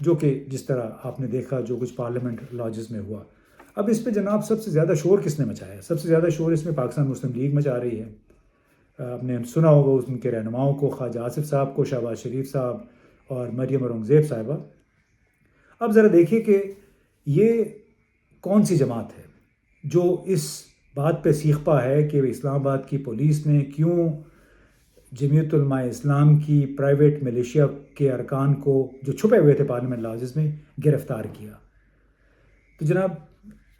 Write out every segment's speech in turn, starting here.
جو کہ جس طرح آپ نے دیکھا جو کچھ پارلیمنٹ لاجز میں ہوا. اب اس پہ جناب سب سے زیادہ شور کس نے مچایا؟ سب سے زیادہ شور اس میں پاکستان مسلم لیگ مچا رہی ہے. آپ نے سنا ہوگا ان کے رہنماؤں کو، خواجہ آصف صاحب کو، شہباز شریف صاحب اور مریم اورنگزیب صاحبہ. اب ذرا دیکھیے کہ یہ کون سی جماعت ہے جو اس بات پہ سیخ پا ہے کہ اسلام آباد کی پولیس نے کیوں جمعیت علماء اسلام کی پرائیویٹ ملیشیا کے ارکان کو جو چھپے ہوئے تھے پارلیمنٹ لاجز میں گرفتار کیا. تو جناب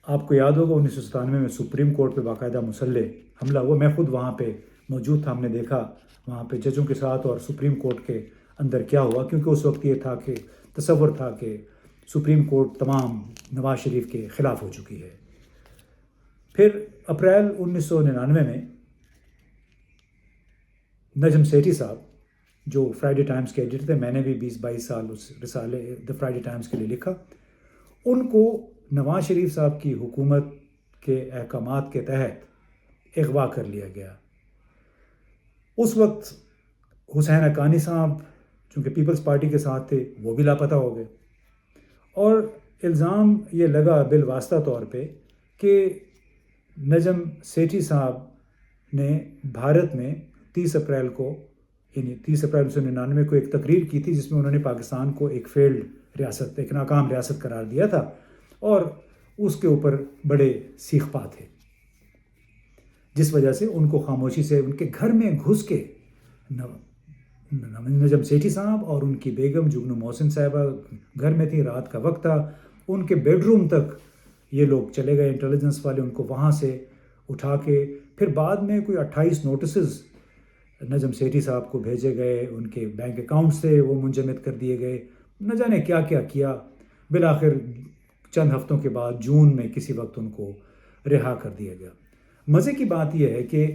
آپ کو یاد ہوگا 1997 میں سپریم کورٹ پہ باقاعدہ مسلح حملہ ہوا. میں خود وہاں پہ موجود تھا. ہم نے دیکھا وہاں پہ ججوں کے ساتھ اور سپریم کورٹ کے اندر کیا ہوا، کیونکہ اس وقت یہ تھا کہ تصور تھا کہ سپریم کورٹ تمام نواز شریف کے خلاف ہو چکی ہے. پھر اپریل 1999 میں نجم سیٹھی صاحب جو فرائیڈے ٹائمز کے ایڈیٹر تھے، میں نے بھی 22 سال اس رسالے دی فرائیڈے ٹائمز کے لیے لکھا، ان کو نواز شریف صاحب کی حکومت کے احکامات کے تحت اغوا کر لیا گیا. اس وقت حسین حقانی صاحب چونکہ پیپلز پارٹی کے ساتھ تھے وہ بھی لاپتہ ہو گئے، اور الزام یہ لگا بالواسطہ طور پہ کہ نجم سیٹھی صاحب نے بھارت میں 30 اپریل کو یعنی 30 اپریل 1999 کو ایک تقریر کی تھی جس میں انہوں نے پاکستان کو ایک فیلڈ ریاست، ایک ناکام ریاست قرار دیا تھا، اور اس کے اوپر بڑے سیخ پا تھے، جس وجہ سے ان کو خاموشی سے ان کے گھر میں گھس کے نجم سیٹھی صاحب اور ان کی بیگم جگنو محسن صاحبہ گھر میں تھی، رات کا وقت تھا، ان کے بیڈ روم تک یہ لوگ چلے گئے، انٹیلیجنس والے ان کو وہاں سے اٹھا کے، پھر بعد میں کوئی 28 نوٹسز نجم سیٹھی صاحب کو بھیجے گئے، ان کے بینک اکاؤنٹ سے وہ منجمد کر دیے گئے، نہ جانے کیا کیا کیا. بالآخر چند ہفتوں کے بعد جون میں کسی وقت ان کو رہا کر دیا گیا. مزے کی بات یہ ہے کہ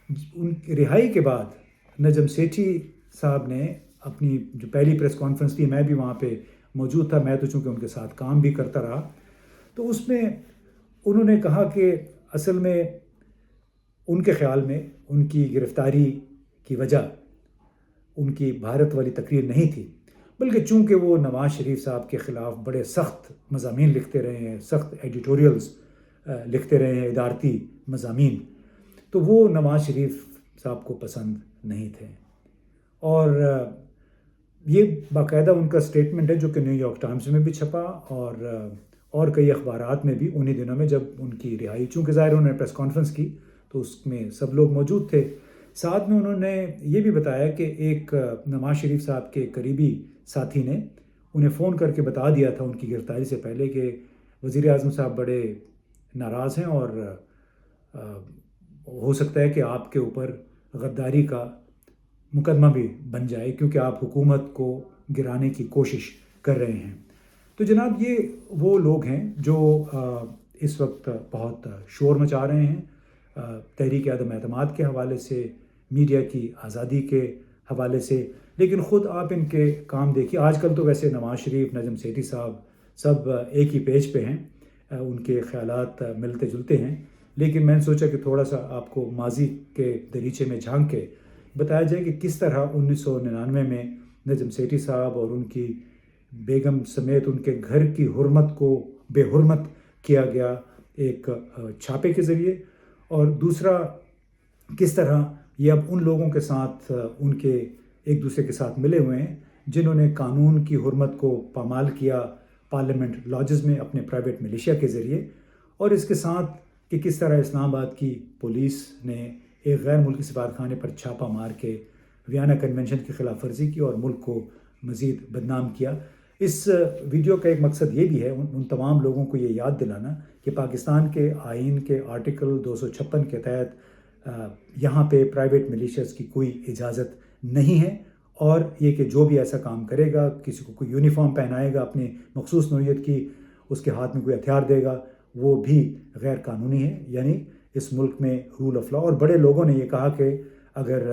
ان کی رہائی کے بعد نجم سیٹھی صاحب نے اپنی جو پہلی پریس کانفرنس تھی، میں بھی وہاں پہ موجود تھا، میں تو چونکہ ان کے ساتھ کام بھی کرتا رہا، تو اس میں انہوں نے کہا کہ اصل میں ان کے خیال میں ان کی گرفتاری کی وجہ ان کی بھارت والی تقریر نہیں تھی، بلکہ چونکہ وہ نواز شریف صاحب کے خلاف بڑے سخت مضامین لکھتے رہے ہیں، سخت ایڈیٹوریلز لکھتے رہے ہیں، ادارتی مضامین، تو وہ نواز شریف صاحب کو پسند نہیں تھے. اور یہ باقاعدہ ان کا سٹیٹمنٹ ہے جو کہ نیو یارک ٹائمز میں بھی چھپا اور کئی اخبارات میں بھی انہی دنوں میں جب ان کی رہائی، چونکہ ظاہر انہوں نے پریس کانفرنس کی تو اس میں سب لوگ موجود تھے. ساتھ میں انہوں نے یہ بھی بتایا کہ ایک نواز شریف صاحب کے قریبی ساتھی نے انہیں فون کر کے بتا دیا تھا ان کی گرفتاری سے پہلے کہ وزیر اعظم صاحب بڑے ناراض ہیں اور ہو سکتا ہے کہ آپ کے اوپر غداری کا مقدمہ بھی بن جائے کیونکہ آپ حکومت کو گرانے کی کوشش کر رہے ہیں. تو جناب یہ وہ لوگ ہیں جو اس وقت بہت شور مچا رہے ہیں تحریک عدم اعتماد کے حوالے سے، میڈیا کی آزادی کے حوالے سے، لیکن خود آپ ان کے کام دیکھیے. آج کل تو ویسے نواز شریف، نجم سیٹھی صاحب سب ایک ہی پیج پہ ہیں، ان کے خیالات ملتے جلتے ہیں، لیکن میں نے سوچا کہ تھوڑا سا آپ کو ماضی کے دریچے میں جھانک کے بتایا جائے کہ کس طرح 1999 میں نجم سیٹھی صاحب اور ان کی بیگم سمیت ان کے گھر کی حرمت کو بے حرمت کیا گیا ایک چھاپے کے ذریعے، اور دوسرا کس طرح یہ اب ان لوگوں کے ساتھ ان کے ایک دوسرے کے ساتھ ملے ہوئے ہیں جنہوں نے قانون کی حرمت کو پامال کیا پارلیمنٹ لاجز میں اپنے پرائیویٹ ملیشیا کے ذریعے، اور اس کے ساتھ کہ کس طرح اسلام آباد کی پولیس نے ایک غیر ملکی سفارتخانے پر چھاپہ مار کے ویانا کنونشن کی خلاف ورزی کی اور ملک کو مزید بدنام کیا. اس ویڈیو کا ایک مقصد یہ بھی ہے ان تمام لوگوں کو یہ یاد دلانا کہ پاکستان کے آئین کے آرٹیکل 256 کے تحت یہاں پہ پرائیویٹ ملیشیاز کی کوئی اجازت نہیں ہے، اور یہ کہ جو بھی ایسا کام کرے گا، کسی کو کوئی یونیفارم پہنائے گا اپنی مخصوص نوعیت کی، اس کے ہاتھ میں کوئی ہتھیار دے گا، وہ بھی غیر قانونی ہے. یعنی اس ملک میں رول آف لا. اور بڑے لوگوں نے یہ کہا کہ اگر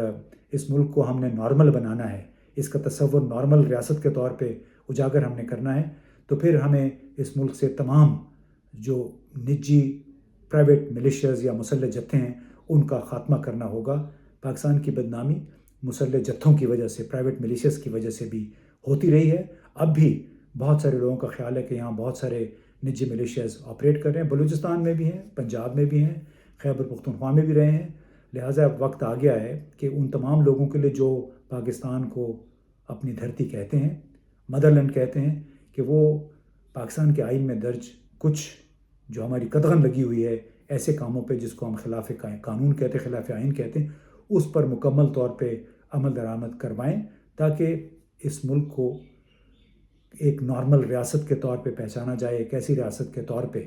اس ملک کو ہم نے نارمل بنانا ہے، اس کا تصور نارمل ریاست کے طور پہ اجاگر ہم نے کرنا ہے، تو پھر ہمیں اس ملک سے تمام جو نجی پرائیویٹ ملیشیاز یا مسلح جتھے ہیں ان کا خاتمہ کرنا ہوگا. پاکستان کی بدنامی مسلح جتھوں کی وجہ سے، پرائیویٹ ملیشیاز کی وجہ سے بھی ہوتی رہی ہے، اب بھی بہت سارے لوگوں کا خیال ہے کہ یہاں بہت سارے نجی ملیشیاز آپریٹ کر رہے ہیں، بلوچستان میں بھی ہیں، پنجاب میں بھی ہیں، خیبر پختونخوا میں بھی رہے ہیں۔ لہٰذا اب وقت آ گیا ہے کہ ان تمام لوگوں کے لیے جو پاکستان کو اپنی دھرتی کہتے ہیں، مدر لینڈ کہتے ہیں، کہ وہ پاکستان کے آئین میں درج کچھ جو ہماری قدغن لگی ہوئی ہے ایسے کاموں پہ جس کو ہم خلاف قانون کہتے ہیں، خلاف آئین کہتے ہیں، اس پر مکمل طور پہ عمل درآمد کروائیں تاکہ اس ملک کو ایک نارمل ریاست کے طور پہ پہچانا جائے، ایک ایسی ریاست کے طور پہ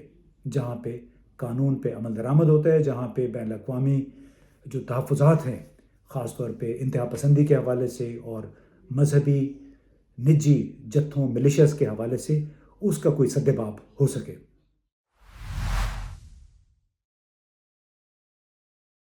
جہاں پہ قانون پہ عمل درآمد ہوتا ہے، جہاں پہ بین الاقوامی جو تحفظات ہیں خاص طور پہ انتہا پسندی کے حوالے سے اور مذہبی نجی جتھوں ملیشیاز کے حوالے سے اس کا کوئی سد باب ہو سکے۔